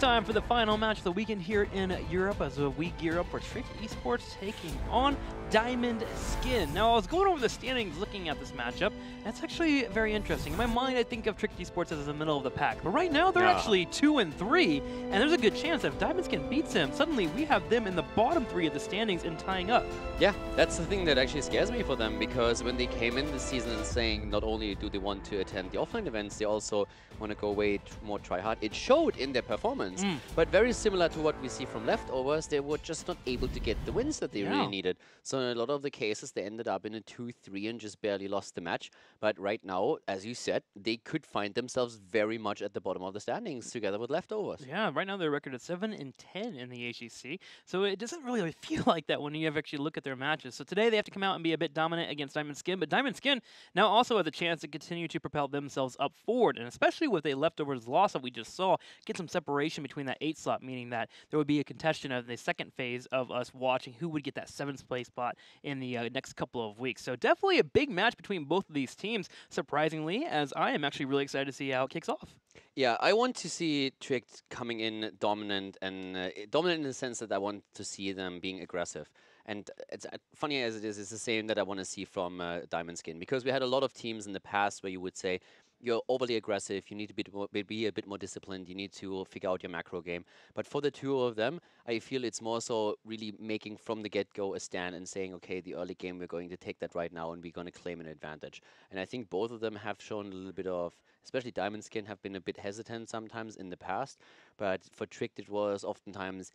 time for the final match of the weekend here in Europe as we gear up for Trick Esports taking on Diamond Skin. Now, I was going over the standings looking at this matchup, and it's actually very interesting. In my mind, I think of Trick Esports as the middle of the pack, but right now they're actually 2 and 3, and there's a good chance that if Diamond Skin beats him, suddenly we have them in the bottom 3 of the standings and tying up. Yeah, that's the thing that actually scares me for them, because when they came in this season and saying not only do they want to attend the offline events, they also want to go way more try hard. It showed in their performance, but very similar to what we see from Leftovers, they were just not able to get the wins that they really needed. So in a lot of the cases, they ended up in a 2-3 and just barely lost the match. But right now, as you said, they could find themselves very much at the bottom of the standings together with Leftovers. Yeah, right now their record is 7 and 10 in the HGC, so it doesn't really feel like that when you actually look at their matches. So today they have to come out and be a bit dominant against Diamond Skin, but Diamond Skin now also has a chance to continue to propel themselves up forward, and especially with a Leftovers loss that we just saw, get some separation between that 8 slot, meaning that there would be a contestant of the second phase of us watching who would get that 7th place spot in the next couple of weeks. So definitely a big match between both of these teams, surprisingly, as I am actually really excited to see how it kicks off. Yeah, I want to see Trick coming in dominant, and dominant in the sense that I want to see them being aggressive. And it's funny as it is, it's the same that I want to see from Diamond Skin, because we had a lot of teams in the past where you would say, you're overly aggressive, you need to be a bit more disciplined, you need to figure out your macro game. But for the two of them, I feel it's more so really making from the get-go a stand and saying, okay, the early game, we're going to take that right now and we're going to claim an advantage. And I think both of them have shown a little bit of, especially Diamond Skin, have been a bit hesitant sometimes in the past. But for Trick, it was oftentimes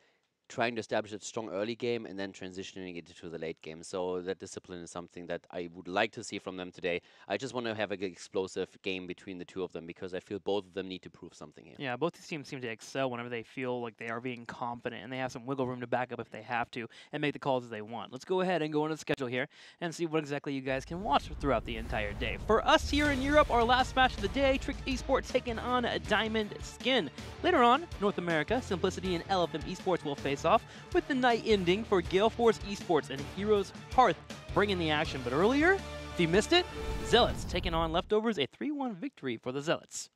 trying to establish a strong early game and then transitioning it to the late game. So that discipline is something that I would like to see from them today. I just want to have an explosive game between the two of them, because I feel both of them need to prove something here. Yeah, both these teams seem to excel whenever they feel like they are being confident and they have some wiggle room to back up if they have to and make the calls as they want. Let's go ahead and go into the schedule here and see what exactly you guys can watch throughout the entire day. For us here in Europe, our last match of the day, Trick Esports taking on Diamond Skin. Later on, North America, Simplicity and Elephant Esports will face off, with the night ending for Gale Force Esports and Heroes Hearth bringing the action. But earlier, if you missed it, Zealots taking on Leftovers, a 3-1 victory for the Zealots.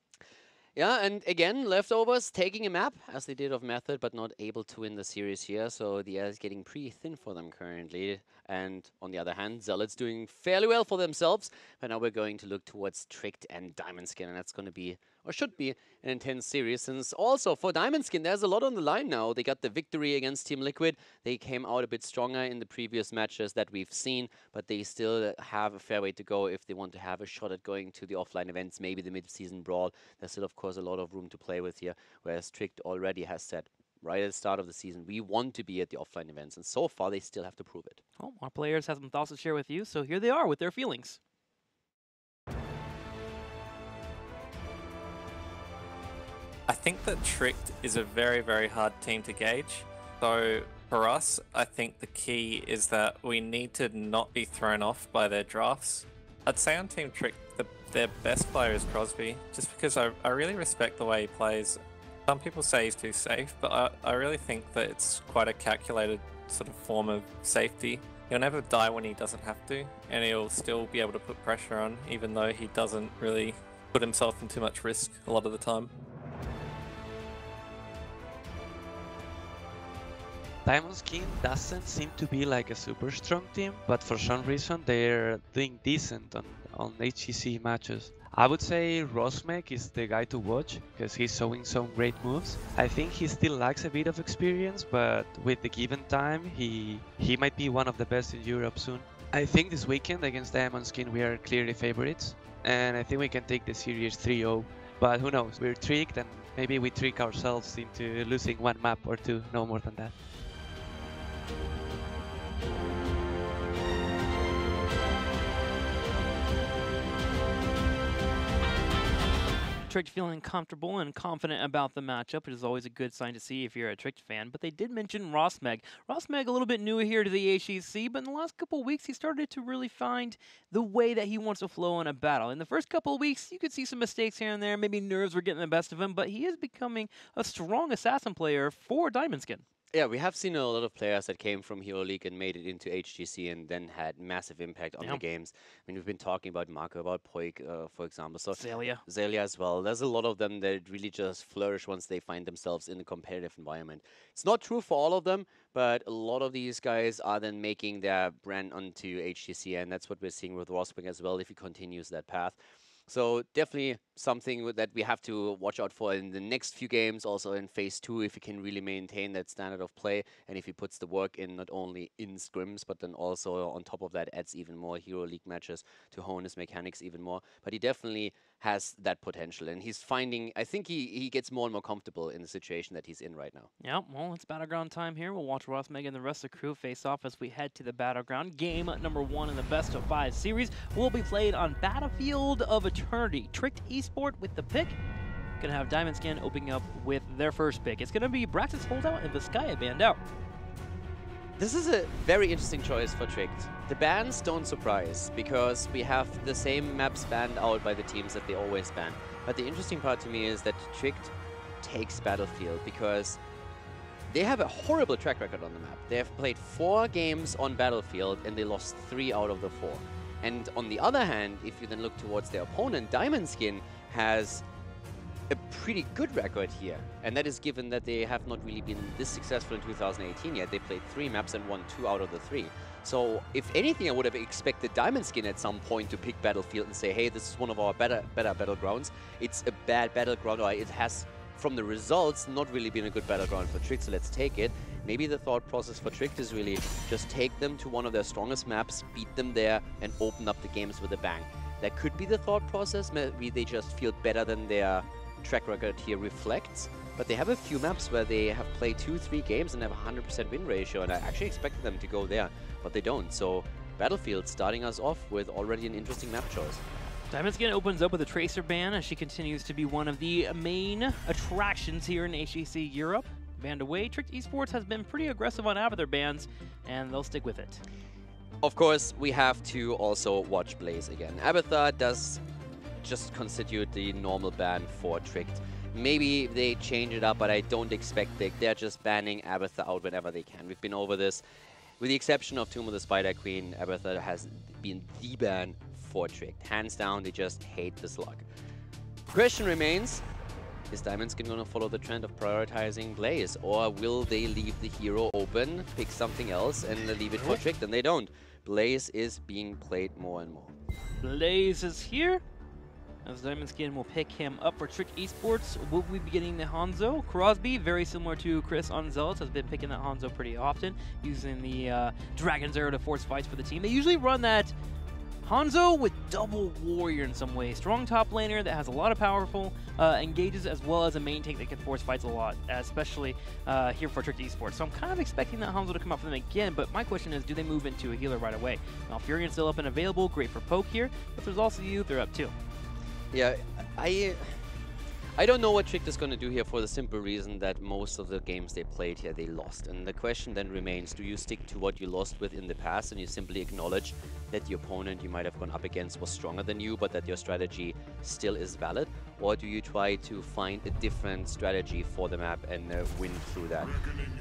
Yeah, and again, Leftovers taking a map, as they did of Method, but not able to win the series here, so the air is getting pretty thin for them currently. And on the other hand, Zealots doing fairly well for themselves, but now we're going to look towards Tricked and Diamond Skin, and that's going to be, or should be, an intense series, since also for Diamond Skin, there's a lot on the line now. They got the victory against Team Liquid. They came out a bit stronger in the previous matches that we've seen, but they still have a fair way to go if they want to have a shot at going to the offline events, maybe the mid-season brawl. There's still, of course, a lot of room to play with here, whereas Tricked already has said, right at the start of the season, we want to be at the offline events, and so far they still have to prove it. Well, our players have some thoughts to share with you, so here they are with their feelings. I think that Tricked is a very, very hard team to gauge. So for us, I think the key is that we need to not be thrown off by their drafts. I'd say on Team Tricked, their best player is Crosby, just because I really respect the way he plays. Some people say he's too safe, but I really think that it's quite a calculated sort of form of safety. He'll never die when he doesn't have to, and he'll still be able to put pressure on, even though he doesn't really put himself in too much risk a lot of the time. Diamond Skin doesn't seem to be like a super strong team, but for some reason they're doing decent on HGC matches. I would say Rosmek is the guy to watch, because he's showing some great moves. I think he still lacks a bit of experience, but with the given time, he might be one of the best in Europe soon. I think this weekend against Diamond Skin we are clearly favorites, and I think we can take the series 3-0. But who knows, we're tricked, and maybe we trick ourselves into losing one map or two, no more than that. Tricked feeling comfortable and confident about the matchup, which is always a good sign to see if you're a Tricked fan. But they did mention Rosmeg. Rosmeg a little bit new here to the HGC, but in the last couple of weeks he started to really find the way that he wants to flow in a battle. In the first couple of weeks, you could see some mistakes here and there. Maybe nerves were getting the best of him, but he is becoming a strong assassin player for Diamond Skin. Yeah, we have seen a lot of players that came from Hero League and made it into HGC and then had massive impact on the games. I mean, we've been talking about Marco, about Poik, for example. So Zalia. Zelia as well. There's a lot of them that really just flourish once they find themselves in a competitive environment. It's not true for all of them, but a lot of these guys are then making their brand onto HGC, and that's what we're seeing with Rosberg as well if he continues that path. So definitely something that we have to watch out for in the next few games, also in phase 2, if he can really maintain that standard of play, and if he puts the work in not only in scrims, but then also on top of that adds even more Hero League matches to hone his mechanics even more. But he definitely has that potential, and he's finding, I think he gets more and more comfortable in the situation that he's in right now. Yeah, well, it's Battleground time here. We'll watch Ross, Megan, and the rest of the crew face off as we head to the Battleground. Game number 1 in the best of 5 series will be played on Battlefield of Eternity. Tricked Esport with the pick. Gonna have Diamond Skin opening up with their first pick. It's gonna be Braxis Holdout and Vizcaya banned out. This is a very interesting choice for Tricked. The bans don't surprise, because we have the same maps banned out by the teams that they always ban. But the interesting part to me is that Tricked takes Battlefield, because they have a horrible track record on the map. They have played 4 games on Battlefield, and they lost 3 out of the 4. And on the other hand, if you then look towards their opponent, Diamond Skin has a pretty good record here. And that is given that they have not really been this successful in 2018 yet. They played 3 maps and won 2 out of the 3. So if anything, I would have expected Diamond Skin at some point to pick Battlefield and say, hey, this is one of our better battlegrounds. It's a bad battleground, or it has, from the results, not really been a good battleground for Tricked, so let's take it. Maybe the thought process for Tricked is really just take them to one of their strongest maps, beat them there, and open up the games with a bang. That could be the thought process. Maybe they just feel better than their track record here reflects. But they have a few maps where they have played 2-3 games and have a 100% win ratio, and I actually expected them to go there, but they don't. So Battlefield starting us off with already an interesting map choice. Diamond Skin opens up with a Tracer ban as she continues to be one of the main attractions here in HGC Europe. Banned away, Tricked Esports has been pretty aggressive on half of their bans, and they'll stick with it. Of course, we have to also watch Blaze again. Abathar does just constitute the normal ban for Tricked. Maybe they change it up, but I don't expect they're just banning Abathar out whenever they can. We've been over this. With the exception of Tomb of the Spider Queen, Abathar has been the ban for Tricked. Hands down, they just hate the slug. Question remains, is Diamond Skin going to follow the trend of prioritizing Blaze, or will they leave the hero open, pick something else, and leave it for Tricked? And they don't. Blaze is being played more and more. Blaze is here, as Diamond Skin will pick him up for Tricked Esports. Will we be getting the Hanzo? Crosby, very similar to Chris on Zealots, has been picking that Hanzo pretty often, using the Dragon's Arrow to force fights for the team. They usually run that Hanzo with double warrior in some way. Strong top laner that has a lot of powerful engages, as well as a main tank that can force fights a lot, especially here for Tricked Esports. So I'm kind of expecting that Hanzo to come out for them again, but my question is, do they move into a healer right away? Now, Furion's still up and available, great for poke here, but there's also you, they're up too. Yeah, I don't know what Tricked is going to do here, for the simple reason that most of the games they played here, they lost. And the question then remains, do you stick to what you lost with in the past and you simply acknowledge that the opponent you might have gone up against was stronger than you, but that your strategy still is valid? Or do you try to find a different strategy for the map and win through that?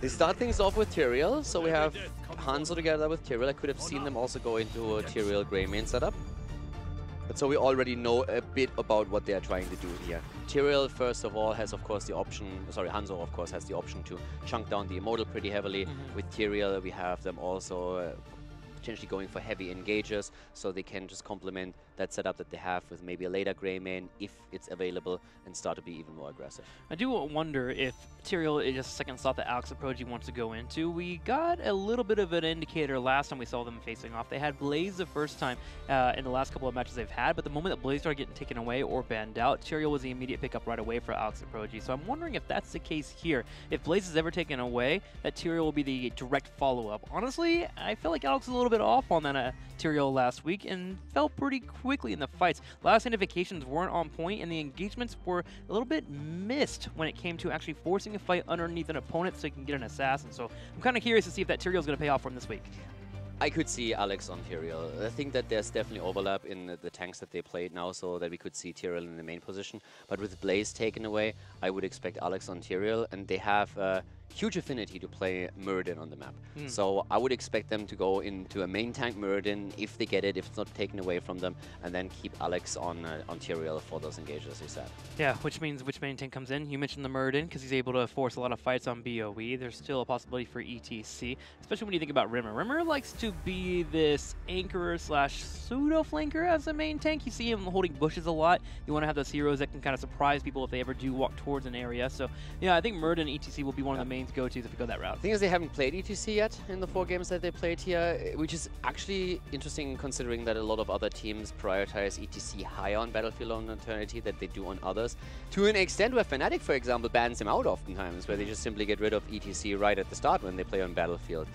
They start things off with Tyrael, so we have Hanzo together with Tyrael. I could have seen them also go into a Tyrael Grey main setup. But so we already know a bit about what they are trying to do here. Tyrael, first of all, has of course the option, sorry, Hanzo of course has the option to chunk down the immortal pretty heavily. With Tyrael, we have them also potentially going for heavy engagers, so they can just complement that setup that they have with maybe a later Grey main if it's available and start to be even more aggressive. I do wonder if Tyrael is just a second slot that Alex Aproji wants to go into. We got a little bit of an indicator last time we saw them facing off. They had Blaze the first time in the last couple of matches they've had, but the moment that Blaze started getting taken away or banned out, Tyrael was the immediate pickup right away for Alex Aproji. So I'm wondering if that's the case here. If Blaze is ever taken away, that Tyrael will be the direct follow-up. Honestly, I felt like Alex was a little bit off on that Tyrael last week and fell pretty quickly in the fights. Last identifications weren't on point, and the engagements were a little bit missed when it came to actually forcing a fight underneath an opponent so you can get an assassin. So I'm kind of curious to see if that Tyrael is going to pay off for him this week. I could see Alex on Tyrael. I think that there's definitely overlap in the tanks that they played now, so that we could see Tyrael in the main position. But with Blaze taken away, I would expect Alex on Tyrael, and they have huge affinity to play Muradin on the map. So I would expect them to go into a main tank Muradin if they get it, if it's not taken away from them, and then keep Alex on Tyrael for those engages, as you said. Yeah, which means which main tank comes in. You mentioned the Muradin because he's able to force a lot of fights on BOE. There's still a possibility for ETC, especially when you think about Rimmer. Rimmer likes to be this anchorer slash pseudo flanker as a main tank. You see him holding bushes a lot. You want to have those heroes that can kind of surprise people if they ever do walk towards an area. So yeah, I think Muradin and ETC will be one of the main go-tos if we go that route. The thing is, they haven't played ETC yet in the 4 games that they played here, which is actually interesting considering that a lot of other teams prioritize ETC higher on Battlefield on Eternity than they do on others. To an extent where Fnatic, for example, bans him out oftentimes, where they just simply get rid of ETC right at the start when they play on Battlefield.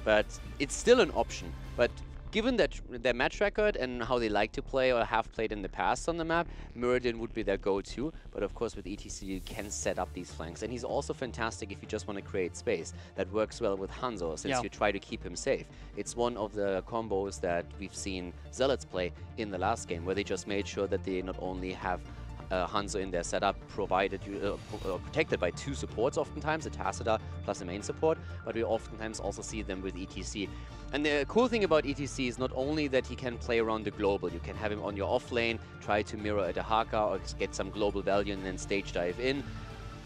But it's still an option. But given that their match record and how they like to play or have played in the past on the map, Muradin would be their go-to. But of course with ETC you can set up these flanks. And he's also fantastic if you just want to create space. That works well with Hanzo since you try to keep him safe. It's one of the combos that we've seen Zealots play in the last game, where they just made sure that they not only have Hanzo in their setup provided protected by 2 supports oftentimes, a Tacita plus a main support, but we oftentimes also see them with ETC. And the cool thing about ETC is not only that he can play around the global, you can have him on your off lane, try to mirror a Dehaka or get some global value and then stage dive in,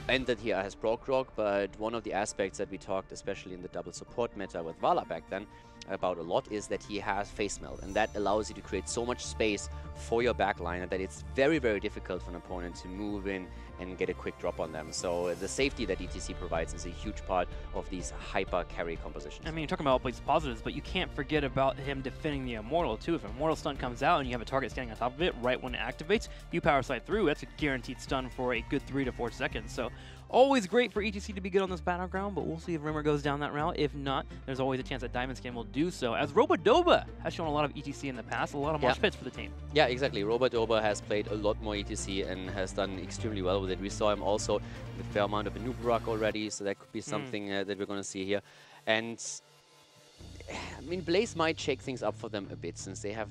and that he has Brock Rock, but one of the aspects that we talked, especially in the double support meta with Vala back then, about a lot is that he has face melt, and that allows you to create so much space for your backline that it's very, very difficult for an opponent to move in and get a quick drop on them. So the safety that ETC provides is a huge part of these hyper carry compositions. I mean, you're talking about all these positives, but you can't forget about him defending the Immortal too. If Immortal stun comes out and you have a target standing on top of it right when it activates, you power slide through, that's a guaranteed stun for a good 3 to 4 seconds. So always great for ETC to be good on this battleground, but we'll see if Rimmer goes down that route. If not, there's always a chance that Diamondskin will do so, as Robodoba has shown a lot of ETC in the past, a lot of mosh pits for the team. Yeah, exactly. Robodoba has played a lot more ETC and has done extremely well with it. We saw him also with a fair amount of Anubarak already, so that could be something that we're going to see here. And I mean, Blaze might shake things up for them a bit, since they have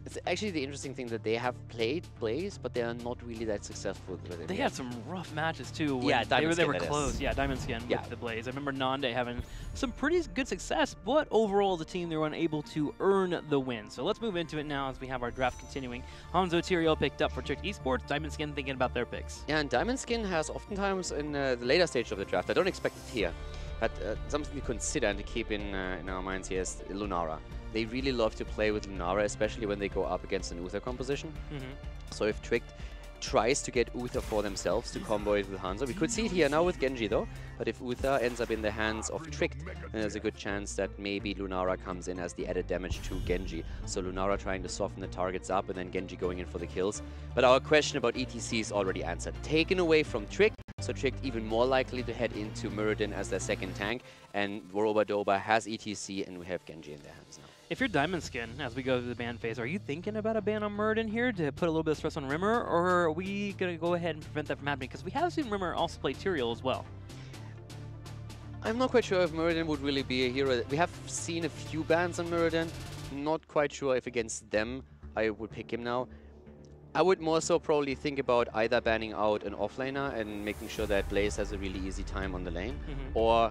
it's actually the interesting thing that they have played Blaze, but they are not really that successful with it. They had some rough matches too. Yeah, they were close. Yeah, Diamondskin with the Blaze. I remember Nande having some pretty good success, but overall as a team they were unable to earn the win. So let's move into it now as we have our draft continuing. Hanzo Tyrael picked up for Trick Esports. Diamondskin thinking about their picks. Yeah, and Diamondskin has oftentimes in the later stage of the draft, I don't expect it here, but something to consider and to keep in our minds here is Lunara. They really love to play with Lunara, especially when they go up against an Uther composition. So if Trick tries to get Uther for themselves to combo it with Hanzo, we could see it here now with Genji though, but if Uther ends up in the hands of Trick, then there's a good chance that maybe Lunara comes in as the added damage to Genji. So Lunara trying to soften the targets up and then Genji going in for the kills. But our question about ETC is already answered. Taken away from Trick, so Trick even more likely to head into Muradin as their second tank, and Robodoba has ETC and we have Genji in their hands now. If you're Diamondskin, as we go through the ban phase, are you thinking about a ban on Muradin here to put a little bit of stress on Rimmer, or are we going to go ahead and prevent that from happening? Because we have seen Rimmer also play Tyrael as well. I'm not quite sure if Muradin would really be a hero. We have seen a few bans on Muradin. Not quite sure if against them I would pick him now. I would more so probably think about either banning out an offlaner and making sure that Blaze has a really easy time on the lane, or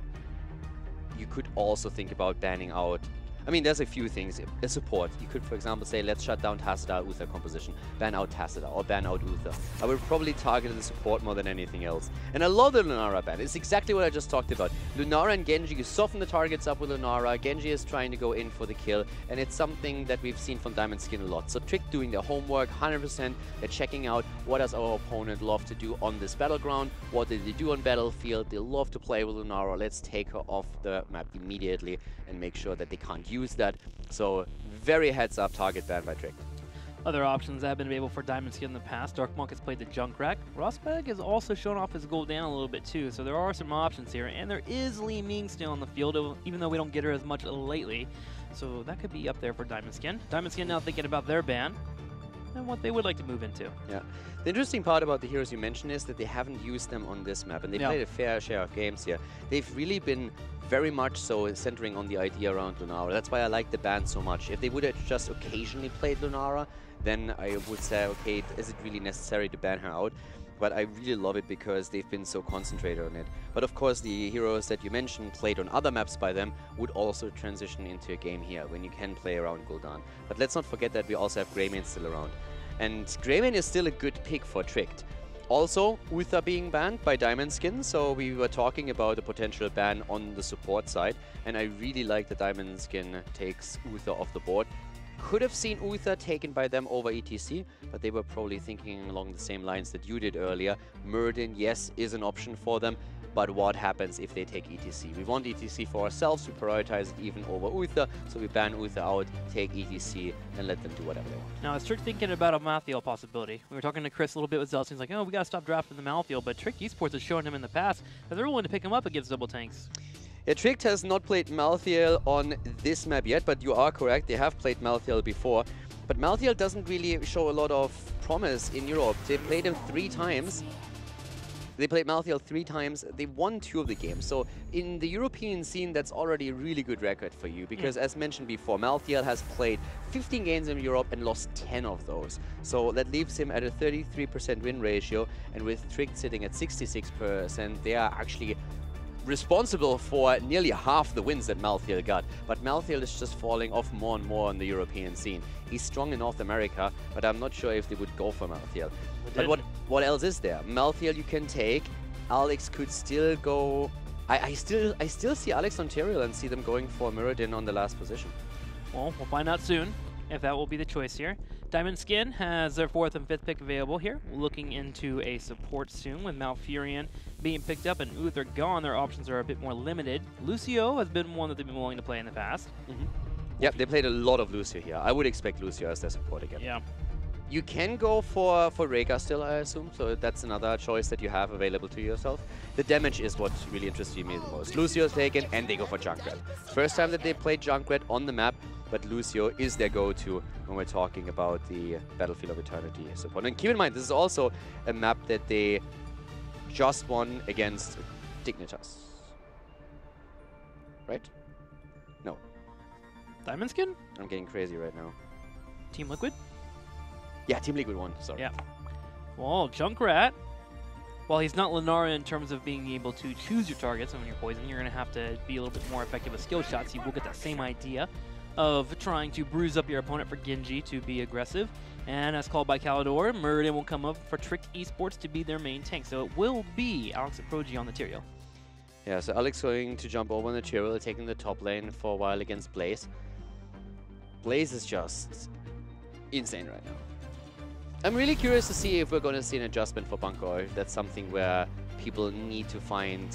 you could also think about banning out. I mean, there's a few things. A support. You could, for example, say, let's shut down Tacita Uther composition. Ban out Tacita or ban out Uther. I would probably target the support more than anything else. And I love the Lunara ban. It's exactly what I just talked about. Lunara and Genji, you soften the targets up with Lunara. Genji is trying to go in for the kill. And it's something that we've seen from Diamondskin a lot. So Trick doing their homework, 100%. They're checking out what does our opponent love to do on this battleground. What did they do on Battlefield? They love to play with Lunara. Let's take her off the map immediately and make sure that they can't use that. So very heads up target ban by Trick. Other options that have been available for Diamondskin in the past. Dark Monk has played the Junkrat. Rosbag has also shown off his Gul'dan a little bit too, so there are some options here. And there is Li Ming still on the field, even though we don't get her as much lately. So that could be up there for Diamondskin. Diamondskin now thinking about their ban and what they would like to move into. Yeah. The interesting part about the heroes you mentioned is that they haven't used them on this map, and they played a fair share of games here. They've really been very much so centering on the idea around Lunara. That's why I like the ban so much. If they would have just occasionally played Lunara, then I would say, okay, is it really necessary to ban her out? but I really love it because they've been so concentrated on it. But of course, the heroes that you mentioned played on other maps by them would also transition into a game here when you can play around Gul'dan. But let's not forget that we also have Greymane still around. And Greymane is still a good pick for Tricked. Also, Uther being banned by Diamond Skin, so we were talking about a potential ban on the support side, and I really like that Diamond Skin takes Uther off the board. Could have seen Uther taken by them over ETC, but they were probably thinking along the same lines that you did earlier. Muradin, yes, is an option for them, but what happens if they take ETC? We want ETC for ourselves, we prioritize it even over Uther, so we ban Uther out, take ETC, and let them do whatever they want. Now, is Trick thinking about a Malthael possibility? We were talking to Chris a little bit with Zelst. He's like, oh, we got to stop drafting the Malthael, but Trick Esports has shown him in the past that they're willing to pick him up against double tanks. Yeah, Tricked has not played Malthael on this map yet, but you are correct, they have played Malthael before. But Malthael doesn't really show a lot of promise in Europe. They played him 3 times. They played Malthael 3 times, they won 2 of the games. So in the European scene, that's already a really good record for you. Because as mentioned before, Malthael has played 15 games in Europe and lost 10 of those. So that leaves him at a 33% win ratio. And with Tricked sitting at 66%, they are actually responsible for nearly half the wins that Malthael got. But Malthael is just falling off more and more on the European scene. He's strong in North America, but I'm not sure if they would go for Malthael. But what else is there? Malthael you can take. Alex could still go. I still see Alex Ontario and see them going for Muradin on the last position. Well, we'll find out soon if that will be the choice here. Diamond Skin has their 4th and 5th pick available here. Looking into a support soon with Malfurion being picked up and Uther gone. Their options are a bit more limited. Lucio has been one that they've been willing to play in the past. Yep, they played a lot of Lucio here. I would expect Lucio as their support again. Yeah. You can go for Rhaegar still, I assume, so that's another choice that you have available to yourself. The damage is what really interests me the most. Lucio's taken, and they go for Junkrat. First time that they played Junkrat on the map, but Lucio is their go-to when we're talking about the Battlefield of Eternity support. And keep in mind, this is also a map that they just won against Dignitas. Right? No. Diamond Skin? I'm getting crazy right now. Team Liquid? Yeah, Team Liquid won, sorry. Yeah. Well, Junkrat, while he's not Lenara in terms of being able to choose your targets when you're poisoned, you're going to have to be a little bit more effective with skill shots. You will get that same idea of trying to bruise up your opponent for Genji to be aggressive. And as called by Calidor, Muradin will come up for Tricked Esports to be their main tank. So it will be Alex and Progi on the Tyrael. Yeah, so Alex going to jump over on the Tyrael, taking the top lane for a while against Blaze. Blaze is just insane right now. I'm really curious to see if we're going to see an adjustment for Bunker, or if that's something where people need to find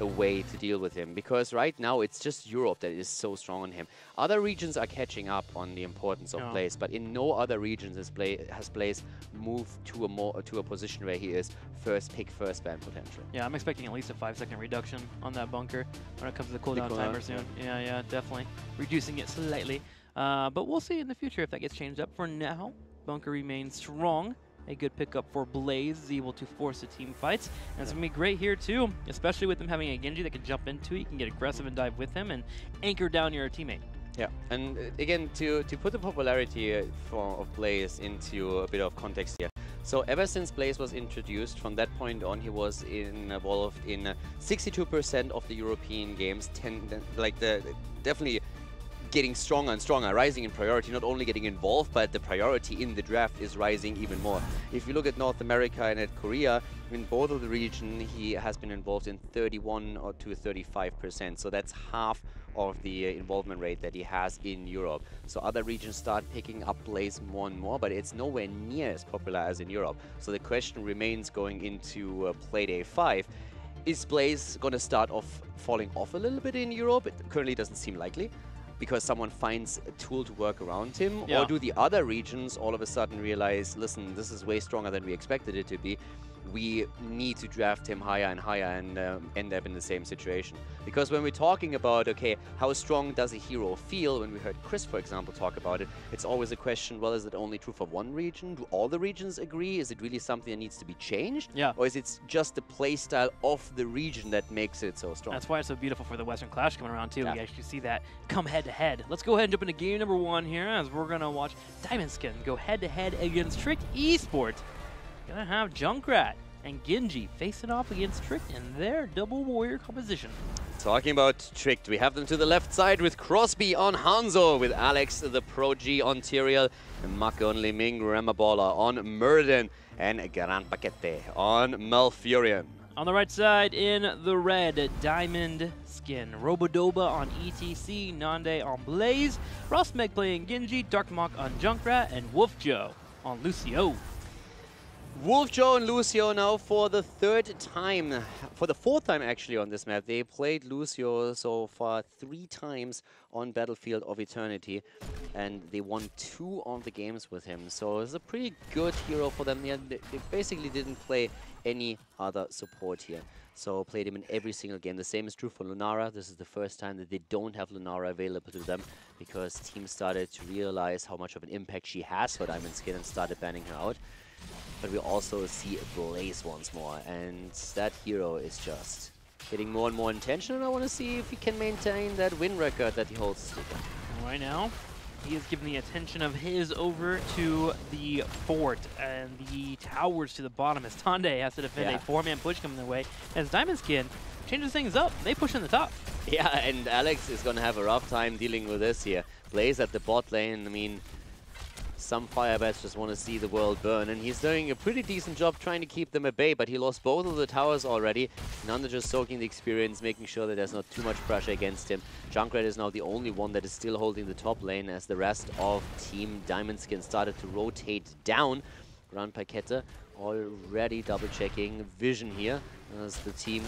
a way to deal with him. Because right now, it's just Europe that is so strong on him. Other regions are catching up on the importance of Blaze, but in no other regions has Blaze moved to a position where he is first pick, first ban potential. Yeah, I'm expecting at least a 5-second reduction on that Bunker when it comes to the cooldown timer soon. Yeah, definitely. Reducing it slightly. But we'll see in the future if that gets changed up. For now, Bunker remains strong. A good pickup for Blaze, is able to force the team fights. And it's going to be great here too, especially with them having a Genji that can jump into it. You can get aggressive and dive with him and anchor down your teammate. Yeah, and again, to put the popularity of Blaze into a bit of context here. So ever since Blaze was introduced, from that point on, he was involved in 62% of the European games. Definitely getting stronger and stronger, rising in priority, not only getting involved, but the priority in the draft is rising even more. If you look at North America and at Korea, in both of the region, he has been involved in 31 or to 35%. So that's half of the involvement rate that he has in Europe. So other regions start picking up Blaze more and more, but it's nowhere near as popular as in Europe. So the question remains going into Playday 5. Is Blaze going to start off falling off a little bit in Europe? It currently doesn't seem likely, because someone finds a tool to work around him? Yeah. Or do the other regions all of a sudden realize, listen, this is way stronger than we expected it to be. We need to draft him higher and higher and end up in the same situation. Because when we're talking about, okay, how strong does a hero feel, when we heard Chris, for example, talk about it, it's always a question, well, is it only true for one region? Do all the regions agree? Is it really something that needs to be changed? Yeah. Or is it just the playstyle of the region that makes it so strong? That's why it's so beautiful for the Western Clash coming around too. Yeah. We actually see that come head to head. Let's go ahead and jump into game number 1 here, as we're going to watch Diamond Skin go head to head against Tricked Esports. Gonna have Junkrat and Genji facing off against Tricked in their double warrior composition. Talking about Tricked, we have them to the left side with Crosby on Hanzo, with Alex the Pro G on Tyrael, and Mako and Liming Remabola on Murden, and Gran Paquete on Malfurion. On the right side in the red, Diamond Skin, Robodoba on ETC, Nande on Blaze, Rosmeg playing Genji, Darkmok on Junkrat, and Wolf Joe on Lucio. Wolf Joe and Lucio now for the fourth time actually on this map. They played Lucio so far 3 times on Battlefield of Eternity, and they won 2 of the games with him. So it's a pretty good hero for them. They basically didn't play any other support here. So played him in every single game. The same is true for Lunara. This is the first time that they don't have Lunara available to them, because teams started to realize how much of an impact she has for Diamond Skin and started banning her out. But we also see Blaze once more, and that hero is just getting more and more attention, and I want to see if he can maintain that win record that he holds this weekend. Right now, he is giving the attention of his over to the fort and the towers to the bottom, as Tande has to defend a 4-man push coming their way. As Diamond Skin changes things up, they push in the top. Yeah, and Alex is going to have a rough time dealing with this here. Blaze at the bot lane, I mean, some Firebats just want to see the world burn, and he's doing a pretty decent job trying to keep them at bay, but he lost both of the towers already. Nanda just soaking the experience, making sure that there's not too much pressure against him. Junkrat is now the only one that is still holding the top lane, as the rest of Team Diamond Skin started to rotate down. Gran Paquete already double-checking vision here, as the team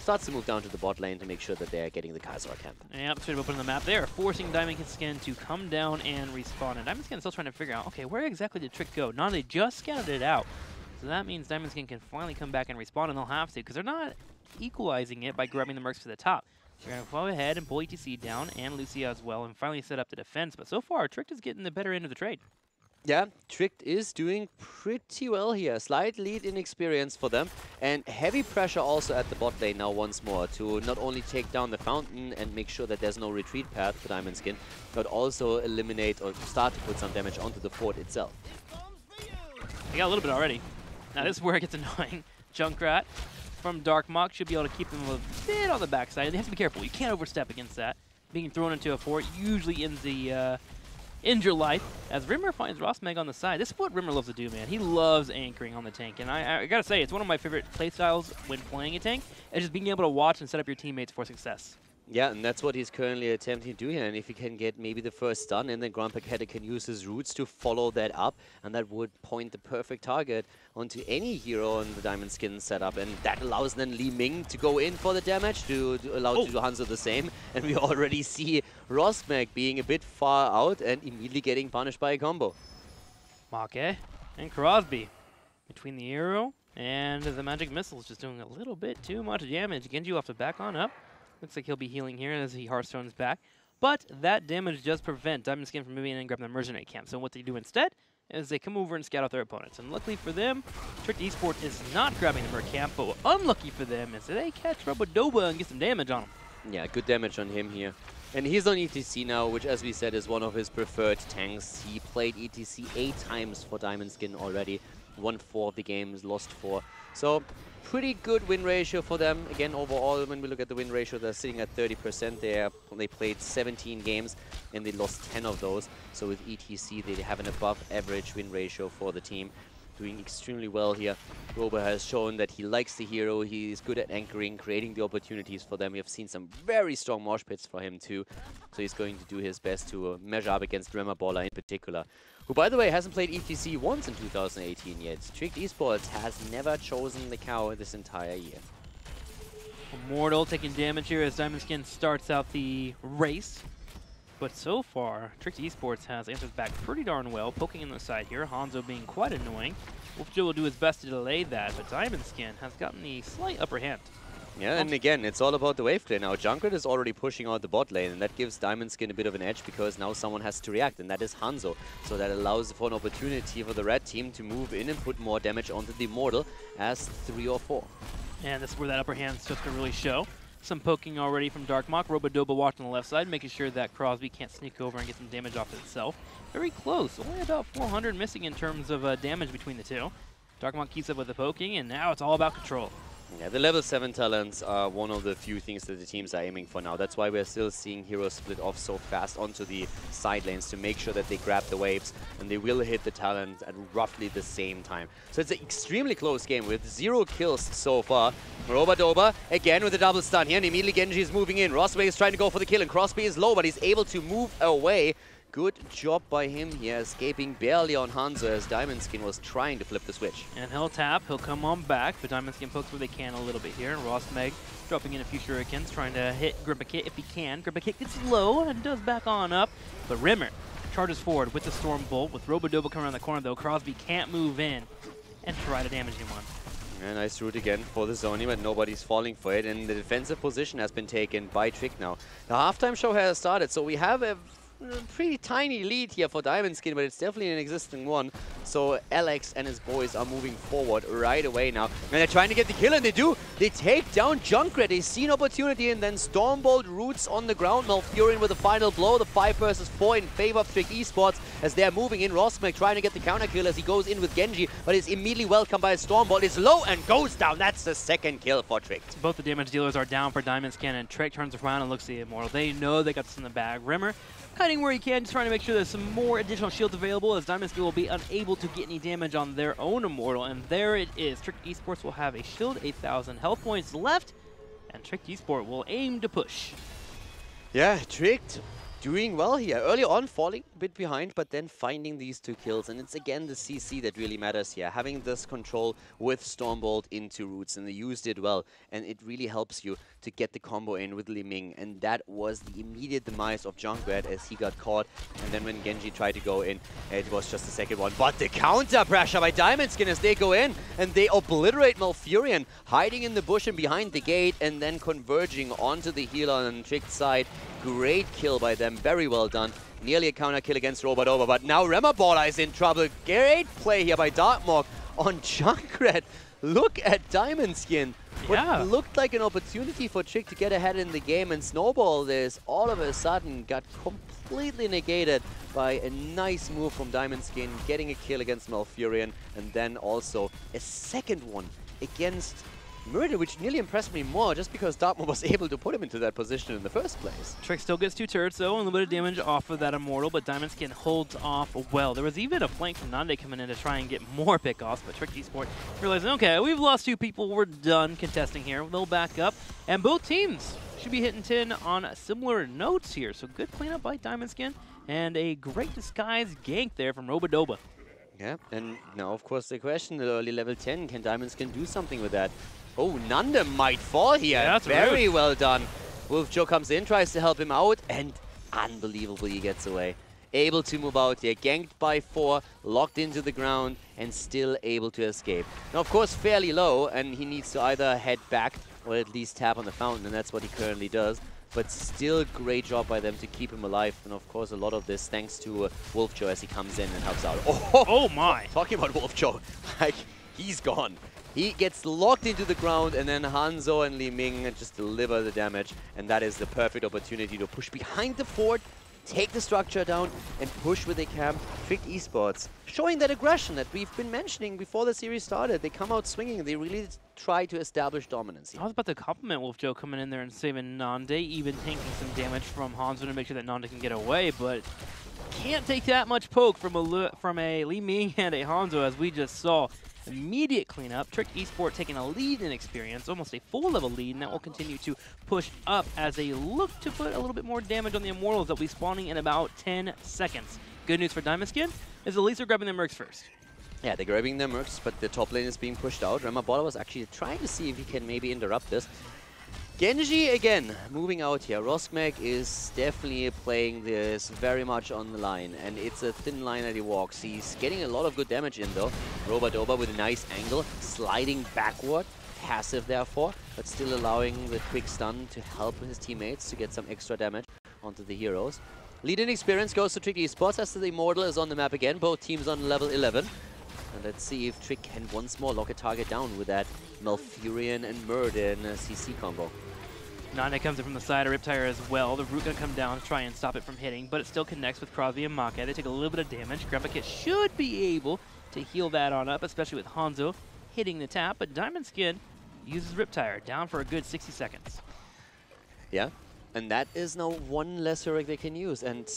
starts to move down to the bot lane to make sure that they're getting the Kaiser camp. Yep, straight up on the map there, forcing Diamond Skin to come down and respawn. And Diamond Skin is still trying to figure out, okay, where exactly did Trick go? Now they just scouted it out. So that means Diamond Skin can finally come back and respawn, and they'll have to, because they're not equalizing it by grabbing the mercs to the top. They're going to go ahead and pull ETC down, and Lucia as well, and finally set up the defense. But so far, Trick is getting the better end of the trade. Yeah, Tricked is doing pretty well here. Slight lead in experience for them, and heavy pressure also at the bot lane now once more to not only take down the fountain and make sure that there's no retreat path for Diamond Skin, but also eliminate or start to put some damage onto the fort itself. They got a little bit already. Now this is where it gets annoying. Junkrat from Darkmok should be able to keep them a bit on the backside. They have to be careful. You can't overstep against that. Being thrown into a fort usually ends the injure life, as Rimmer finds Rosmeg on the side. This is what Rimmer loves to do, man. He loves anchoring on the tank, and I gotta say, it's one of my favorite playstyles when playing a tank, is just being able to watch and set up your teammates for success. Yeah, and that's what he's currently attempting to do here. And if he can get maybe the first stun, and then Gran Paquete can use his roots to follow that up, and that would point the perfect target onto any hero in the Diamond Skin setup. And that allows then Li Ming to go in for the damage, to allow to do Hanzo the same. And we already see Rosmeg being a bit far out and immediately getting punished by a combo. Make and Crosby between the arrow and the magic missiles, just doing a little bit too much damage. Genji will have to back on up. Looks like he'll be healing here as he Hearthstone's back. But that damage does prevent Diamond Skin from moving in and grabbing the mercenary camp. So what they do instead is they come over and scout out their opponents. And luckily for them, Tricked Esport is not grabbing the merc camp. But unlucky for them is that they catch Robodoba and get some damage on him. Yeah, good damage on him here. And he's on ETC now, which, as we said, is one of his preferred tanks. He played ETC 8 times for Diamond Skin already. Won 4 of the games, lost 4. So pretty good win ratio for them. Again, overall, when we look at the win ratio, they're sitting at 30% there. They played 17 games and they lost 10 of those. So with ETC, they have an above average win ratio for the team. Doing extremely well here. Robo has shown that he likes the hero. He's good at anchoring, creating the opportunities for them. We have seen some very strong mosh pits for him too. So he's going to do his best to measure up against Remabola in particular, who, by the way, hasn't played ETC once in 2018 yet. Tricked Esports has never chosen the cow this entire year. Immortal taking damage here as Diamond Skin starts out the race. But so far, Tricked Esports has answered back pretty darn well, poking in the side here. Hanzo being quite annoying. Wolfjo will do his best to delay that, but Diamond Skin has gotten the slight upper hand. Yeah, and again, it's all about the wave clear now. Junkrat is already pushing out the bot lane, and that gives Diamond Skin a bit of an edge because now someone has to react, and that is Hanzo. So that allows for an opportunity for the red team to move in and put more damage onto the Immortal as 3 or 4. And this is where that upper hand starts to really show. Some poking already from Darkmok. Robodoba watching on the left side, making sure that Crosby can't sneak over and get some damage off itself. Very close. Only about 400 missing in terms of damage between the two. Darkmon keeps up with the poking, and now it's all about control. Yeah, the level 7 talents are one of the few things that the teams are aiming for now. That's why we're still seeing heroes split off so fast onto the side lanes to make sure that they grab the waves, and they will hit the talent at roughly the same time. So it's an extremely close game with 0 kills so far. Robadoba again with a double stun here, and immediately Genji is moving in. Rosway is trying to go for the kill, and Crosby is low, but he's able to move away. Good job by him here, escaping barely on Hanzo as Diamondskin was trying to flip the switch. And he'll tap, he'll come on back, but Diamondskin pokes where they can a little bit here. And Rosmeg dropping in a few shurikens, trying to hit Grimbakit if he can. Grimbakit gets low and does back on up, but Rimmer charges forward with the Storm Bolt. With Robodoba coming around the corner though, Crosby can't move in and try to damage him one. Yeah, nice route again for the Zoni, but nobody's falling for it, and the defensive position has been taken by Trick now. The halftime show has started, so we have a pretty tiny lead here for Diamondskin, but it's definitely an existing one. So Alex and his boys are moving forward right away now. And they're trying to get the kill, and they do. They take down Junkrat. They see an opportunity, and then Stormbolt roots on the ground. Malfurion with the final blow. The 5 versus 4 in favor of Trick Esports as they're moving in. Rosmek trying to get the counter kill as he goes in with Genji, but is immediately welcomed by a Stormbolt. It's low and goes down. That's the second kill for Trick. Both the damage dealers are down for Diamondskin, and Trick turns around and looks at the Immortal. They know they got this in the bag. Rimmer cutting where he can, just trying to make sure there's some more additional shields available as Diamondskin will be unable to get any damage on their own Immortal. And there it is. Trick Esports will have a shield, 8,000 health points left, and Trick Esport will aim to push. Yeah, Trick doing well here. Early on, falling a bit behind, but then finding these 2 kills. And it's again the CC that really matters here. Having this control with Stormbolt into roots, and they used it well. And it really helps you to get the combo in with Li Ming. And that was the immediate demise of Junkrat as he got caught. And then when Genji tried to go in, it was just the second one. But the counter pressure by Diamondskin as they go in and they obliterate Malfurion, hiding in the bush and behind the gate, and then converging onto the healer on Trick's side. Great kill by them, very well done. Nearly a counter kill against Robadoba, but now Remaballer is in trouble. Great play here by Darkmok on Junkrat. Look at Diamondskin. Yeah. What looked like an opportunity for Trick to get ahead in the game and snowball this, all of a sudden got completely negated by a nice move from Diamondskin, getting a kill against Malfurion, and then also a second one against Murder, which nearly impressed me more just because Dartmoor was able to put him into that position in the first place. Trick still gets 2 turrets though, and a little bit of damage off of that Immortal, but Diamondskin holds off well. There was even a flank from Nande coming in to try and get more pickoffs, but Trick Esport realizing, okay, we've lost 2 people, we're done contesting here. They'll back up, and both teams should be hitting 10 on similar notes here. So good cleanup by Diamondskin, and a great disguise gank there from Robadoba. Yeah, and now of course the question, the early level 10, can Diamondskin do something with that? Oh, Nanda might fall here. Yeah, that's very rude. well done. Wolf Joe comes in, tries to help him out, and unbelievably he gets away. Able to move out here, ganked by 4, locked into the ground, and still able to escape. Now, of course, fairly low, and he needs to either head back or at least tap on the fountain, and that's what he currently does. But still, great job by them to keep him alive. And of course, a lot of this thanks to Wolf Joe as he comes in and helps out. Oh my! Talking about Wolf Joe, like, he's gone. He gets locked into the ground, and then Hanzo and Li Ming just deliver the damage. And that is the perfect opportunity to push behind the fort, take the structure down, and push with a camp. Trick Esports, showing that aggression that we've been mentioning before the series started. They come out swinging. They really try to establish dominance here. I was about to compliment Wolf Joe coming in there and saving Nande, even taking some damage from Hanzo to make sure that Nande can get away, but can't take that much poke from a Li Ming and a Hanzo, as we just saw. Immediate cleanup. Trick Esport taking a lead in experience, almost a full level lead, and that will continue to push up as they look to put a little bit more damage on the Immortals that will be spawning in about 10 seconds. Good news for Diamondskin is at least they're grabbing their mercs first. Yeah, they're grabbing their mercs, but the top lane is being pushed out. Remaballer was actually trying to see if he can maybe interrupt this. Genji again moving out here. Rosmek is definitely playing this very much on the line, and it's a thin line that he walks. He's getting a lot of good damage in though. Robadoba with a nice angle, sliding backward, passive therefore, but still allowing the quick stun to help his teammates to get some extra damage onto the heroes. Lead in experience goes to Trick Esports as the Immortal is on the map again, both teams on level 11. And let's see if Trick can once more lock a target down with that Malfurion and Murden CC combo. Nande comes in from the side of Riptire as well. The root gonna come down to try and stop it from hitting, but it still connects with Crosby and Maka. They take a little bit of damage. Grandpa Kit should be able to heal that on up, especially with Hanzo hitting the tap, but Diamond Skin uses Riptire, down for a good 60 seconds. Yeah, and that is now one less heroic they can use, and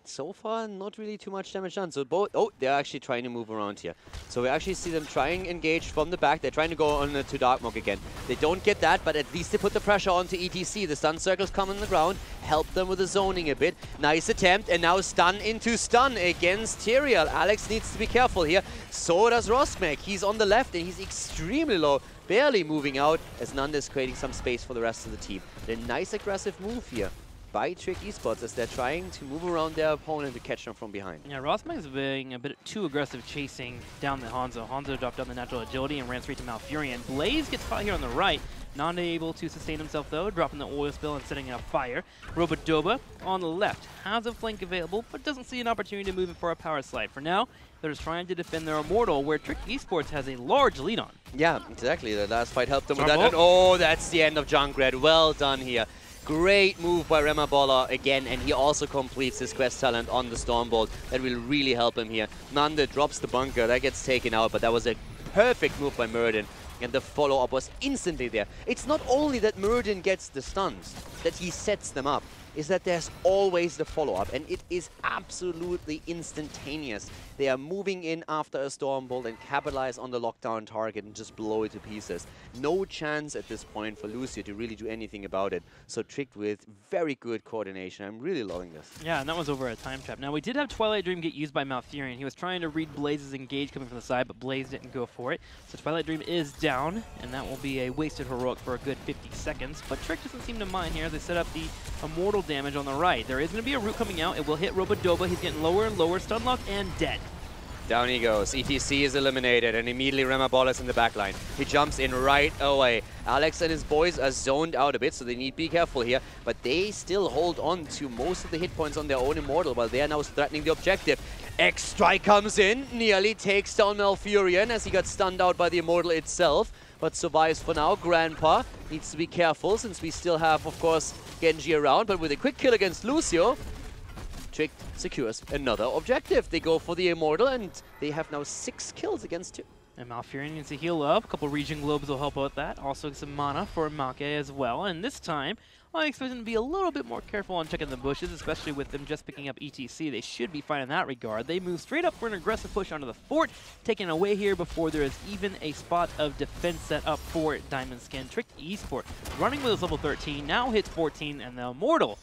so far not really too much damage done. So both, oh, they're actually trying to move around here. So we actually see them trying engage from the back. They're trying to go on to Darkmog again. They don't get that, but at least they put the pressure onto ETC. The stun circles come on the ground, help them with the zoning a bit. Nice attempt, and now stun into stun against Tyrael. Alex needs to be careful here. So does Rosmek. He's on the left, and he's extremely low, barely moving out, as Nanda is creating some space for the rest of the team. A nice aggressive move here by Trick Esports as they're trying to move around their opponent to catch them from behind. Yeah, Rosmek is being a bit too aggressive chasing down the Hanzo. Hanzo dropped down the natural agility and ran straight to Malfurion. Blaze gets caught here on the right. Nanda able to sustain himself though, dropping the oil spill and setting up fire. Robodoba on the left has a flank available, but doesn't see an opportunity to move it for a power slide. For now, they're just trying to defend their Immortal, where Trick Esports has a large lead on. Yeah, exactly. The last fight helped them with Storm that. Bolt. And oh, that's the end of Junkrat. Well done here. Great move by Remabola again, and he also completes his quest talent on the Stormbolt. That will really help him here. Nanda drops the bunker, that gets taken out, but that was a perfect move by Muradin, and the follow-up was instantly there. It's not only that Muradin gets the stuns, that he sets them up, is that there's always the follow-up, and it is absolutely instantaneous. They are moving in after a Stormbolt and capitalize on the lockdown target and just blow it to pieces. No chance at this point for Lucio to really do anything about it. So Tricked with very good coordination. I'm really loving this. Yeah, and that was over a time trap. Now, we did have Twilight Dream get used by Malfurion. He was trying to read Blaze's engage coming from the side, but Blaze didn't go for it. So Twilight Dream is down, and that will be a wasted heroic for a good 50 seconds. But Trick doesn't seem to mind here as they set up the Immortal damage on the right. There is going to be a root coming out. It will hit Robodoba. He's getting lower and lower, stun locked, and dead. Down he goes. ETC is eliminated, and immediately Remabola is in the backline. He jumps in right away. Alex and his boys are zoned out a bit, so they need to be careful here. But they still hold on to most of the hit points on their own Immortal, while they are now threatening the objective. X-Strike comes in, nearly takes down Malfurion as he got stunned out by the Immortal itself, but survives for now. Grandpa needs to be careful, since we still have, of course, Genji around, but with a quick kill against Lucio, Trick secures another objective. They go for the Immortal, and they have now 6 kills against 2. And Malfurion needs to heal up. A couple Regen Globes will help out that. Also some mana for Make as well. And this time, I expect them to be a little bit more careful on checking the bushes, especially with them just picking up ETC. They should be fine in that regard. They move straight up for an aggressive push onto the fort, taken away here before there is even a spot of defense set up for Diamond Skin. Trick Esport running with his level 13, now hits 14, and the Immortal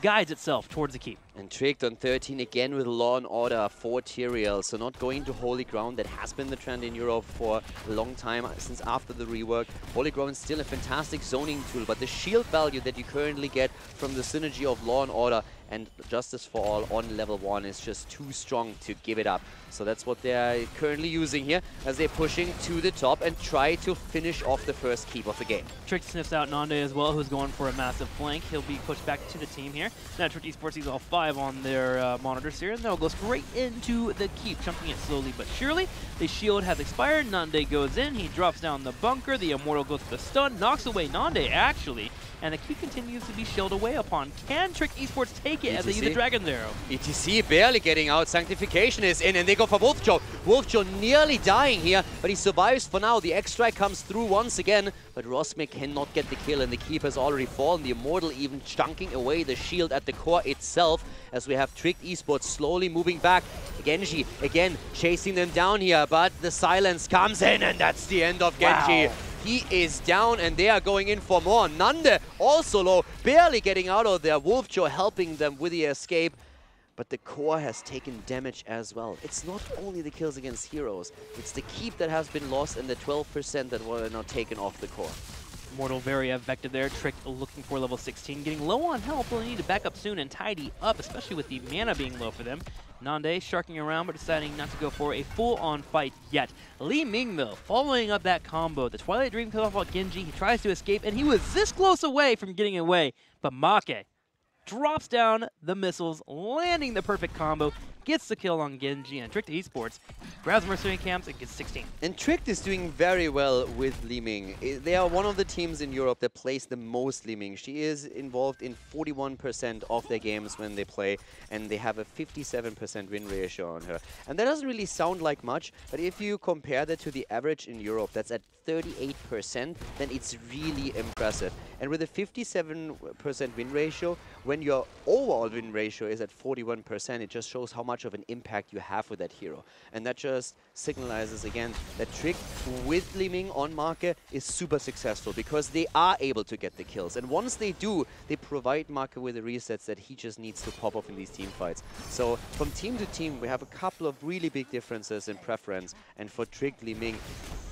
guides itself towards the keep. And Tricked on 13 again with Law and Order for Tyrael. So not going to Holy Ground. That has been the trend in Europe for a long time, since after the rework. Holy Ground is still a fantastic zoning tool, but the shield value that you currently get from the synergy of Law and Order and Justice for All on level 1 is just too strong to give it up. So that's what they're currently using here as they're pushing to the top and try to finish off the first keep of the game. Trick sniffs out Nande as well, who's going for a massive flank. He'll be pushed back to the team here. Now Trick Esports sees all 5 on their monitors here, and they'll go straight into the keep, chumping it slowly but surely. The shield has expired. Nande goes in. He drops down the bunker. The Immortal goes for the stun, knocks away Nande actually, and the keep continues to be shelled away upon. Can Trick Esports take it as they use the Dragon's Arrow? ETC barely getting out. Sanctification is in, and they go for Wolfjaw. Wolfjaw nearly dying here, but he survives for now. The X-Strike comes through once again, but Rosmek cannot get the kill, and the keep has already fallen. The Immortal even chunking away the shield at the core itself, as we have Trick Esports slowly moving back. Genji again chasing them down here, but the silence comes in, and that's the end of Genji. Wow. He is down, and they are going in for more. Nande also low, barely getting out of there. Wolfjaw helping them with the escape, but the core has taken damage as well. It's not only the kills against heroes, it's the keep that has been lost and the 12% that were now taken off the core. Immortal very affected there. Trick looking for level 16, getting low on health. They'll need to back up soon and tidy up, especially with the mana being low for them. Nande sharking around, but deciding not to go for a full-on fight yet. Li Ming, though, following up that combo. The Twilight Dream comes off on Genji. He tries to escape, and he was this close away from getting away. But Make drops down the missiles, landing the perfect combo, gets the kill on Genji, and Trick Esports grabs Mercenary Camps and gets 16. And Tricked is doing very well with Li Ming. They are one of the teams in Europe that plays the most Li Ming. She is involved in 41% of their games when they play, and they have a 57% win ratio on her. And that doesn't really sound like much, but if you compare that to the average in Europe, that's at 38%, then it's really impressive. And with a 57% win ratio, when your overall win ratio is at 41%, it just shows how much of an impact you have with that hero. And that just signalizes again that Trick with Li Ming on Marke is super successful because they are able to get the kills. And once they do, they provide Marke with the resets that he just needs to pop off in these team fights. So from team to team, we have a couple of really big differences in preference. And for Trick, Li Ming,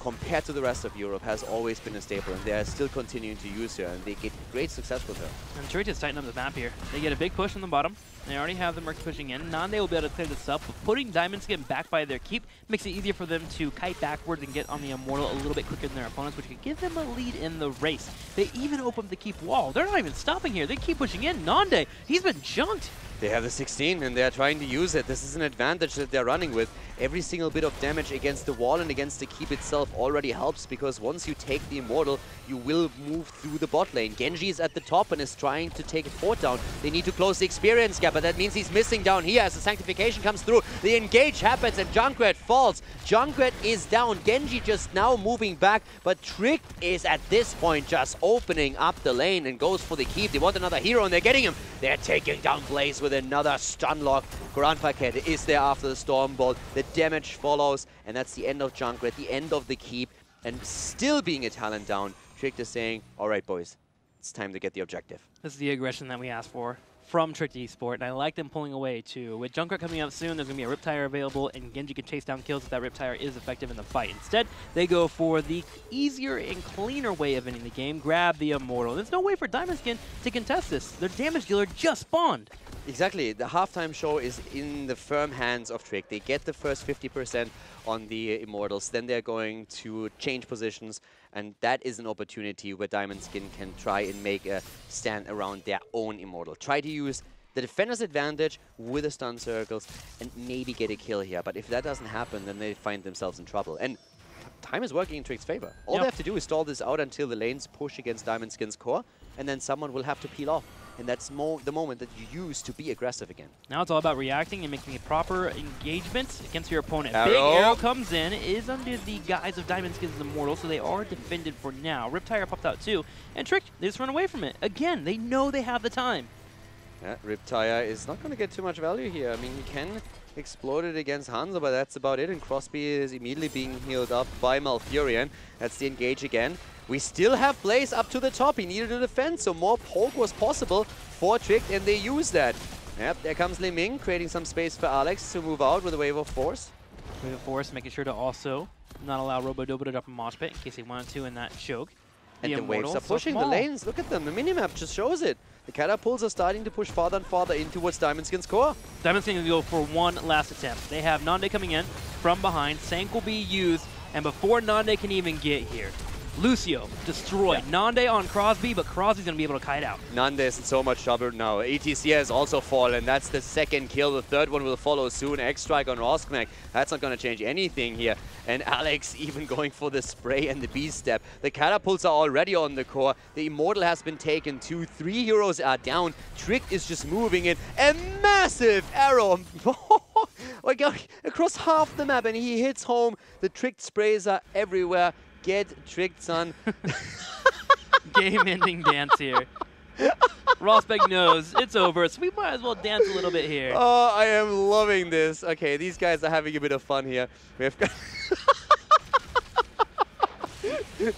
compared to the rest of Europe, has always been a staple, and they are still continuing to use her, and they get great success with her. And Trick is tightening up the map here. They get a big push on the bottom. They already have the Merc pushing in. Nande will be able to clear this up, but putting Diamond Skin back by their keep makes it easier for them to kite backwards and get on the Immortal a little bit quicker than their opponents, which could give them a lead in the race. They even open the keep wall. They're not even stopping here. They keep pushing in. Nande, he's been junked. They have the 16 and they're trying to use it. This is an advantage that they're running with. Every single bit of damage against the wall and against the keep itself already helps, because once you take the Immortal, you will move through the bot lane. Genji is at the top and is trying to take a fort down. They need to close the experience gap, but that means he's missing down here as the Sanctification comes through. The engage happens and Junkrat falls. Junkrat is down. Genji just now moving back, but Trick is at this point just opening up the lane and goes for the keep. They want another hero and they're getting him. They're taking down Blaze with another stun lock. Grand Paquette is there after the Storm Bolt. The damage follows, and that's the end of Junkrat, the end of the keep, and still being a talent down. Trick is saying, all right, boys, it's time to get the objective. This is the aggression that we asked for from Trick Esport, and I like them pulling away too. With Junkrat coming up soon, there's going to be a Riptire available, and Genji can chase down kills if that Riptire is effective in the fight. Instead, they go for the easier and cleaner way of ending the game, grab the Immortal. There's no way for Diamond Skin to contest this. Their damage dealer just spawned. Exactly. The halftime show is in the firm hands of Trick. They get the first 50% on the Immortals, then they're going to change positions, and that is an opportunity where Diamond Skin can try and make a stand around their own Immortal. Try to use the defender's advantage with the stun circles and maybe get a kill here. But if that doesn't happen, then they find themselves in trouble. And time is working in Trick's favor. All they have to do is stall this out until the lanes push against Diamond Skin's core, and then someone will have to peel off. And that's the moment that you use to be aggressive again. Now it's all about reacting and making a proper engagement against your opponent. Arrow. Big arrow comes in, is under the guise of Diamond Skin's Immortal, so they are defended for now. Riptire popped out too, and Trick, they just run away from it. Again, they know they have the time. Yeah, Riptire is not going to get too much value here. I mean, he can explode it against Hanzo, but that's about it. And Crosby is immediately being healed up by Malfurion. That's the engage again. We still have Blaze up to the top. He needed a defense, so more poke was possible for Trick, and they use that. Yep, there comes Li Ming, creating some space for Alex to move out with a Wave of Force. Wave of Force, making sure to also not allow Robo-Dobo to drop a mosh pit in case he wanted to in that choke. And the waves are pushing the lanes. Look at them. The minimap just shows it. The catapults are starting to push farther and farther in towards Diamond Skin's core. Diamond Skin will go for one last attempt. They have Nande coming in from behind. Sank will be used, and before Nande can even get here, Lucio destroyed. Yeah. Nande on Crosby, but Crosby's going to be able to kite out. Nande is in so much trouble now. ATC has also fallen. That's the second kill. The third one will follow soon. X-Strike on Roskmek. That's not going to change anything here. And Alex even going for the spray and the beast step. The catapults are already on the core. The Immortal has been taken too. 3 heroes are down. Trick is just moving in. A massive arrow. Oh, across half the map, and he hits home. The Tricked sprays are everywhere. Get tricked, son. Game-ending dance here. Rosbeck knows it's over, so we might as well dance a little bit here. Oh, I am loving this. Okay, these guys are having a bit of fun here. We have got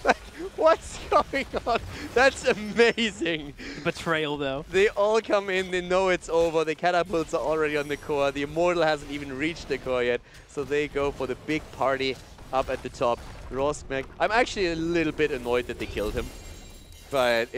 like, what's going on? That's amazing. Betrayal, though. They all come in, they know it's over. The catapults are already on the core. The Immortal hasn't even reached the core yet, so they go for the big party up at the top. Roskmek. I'm actually a little bit annoyed that they killed him, but